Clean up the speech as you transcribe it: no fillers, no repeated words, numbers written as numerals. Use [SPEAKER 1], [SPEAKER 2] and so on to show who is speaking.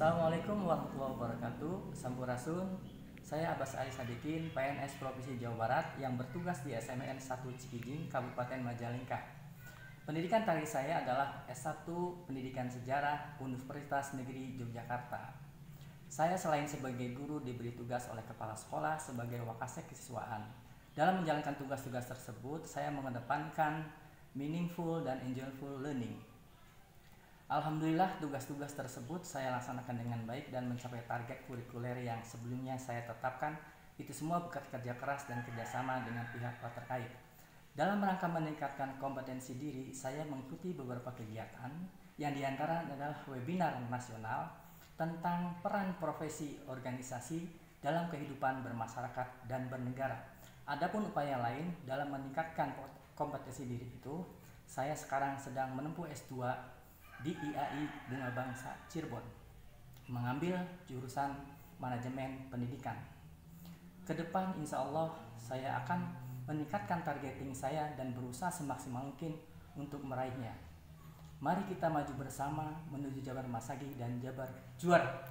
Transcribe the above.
[SPEAKER 1] Assalamualaikum warahmatullahi wabarakatuh. Sampurasun. Saya Abbas Ali Sadikin, PNS Provinsi Jawa Barat yang bertugas di SMN 1 Cikijing, Kabupaten Majalengka. Pendidikan terakhir saya adalah S1 Pendidikan Sejarah Universitas Negeri Yogyakarta. Saya selain sebagai guru diberi tugas oleh kepala sekolah sebagai wakasek kesiswaan. Dalam menjalankan tugas-tugas tersebut, saya mengedepankan meaningful dan enjoyable learning. Alhamdulillah, tugas-tugas tersebut saya laksanakan dengan baik dan mencapai target kurikuler yang sebelumnya saya tetapkan. Itu semua berkat kerja keras dan kerjasama dengan pihak terkait. Dalam rangka meningkatkan kompetensi diri, saya mengikuti beberapa kegiatan yang diantara adalah webinar nasional tentang peran profesi organisasi dalam kehidupan bermasyarakat dan bernegara. Adapun upaya lain dalam meningkatkan kompetensi diri itu, saya sekarang sedang menempuh S2 di IAI Bunga Bangsa Cirebon, mengambil jurusan manajemen pendidikan. Kedepan insya Allah saya akan meningkatkan targeting saya dan berusaha semaksimal mungkin untuk meraihnya. Mari kita maju bersama menuju Jabar Masagi dan Jabar juara.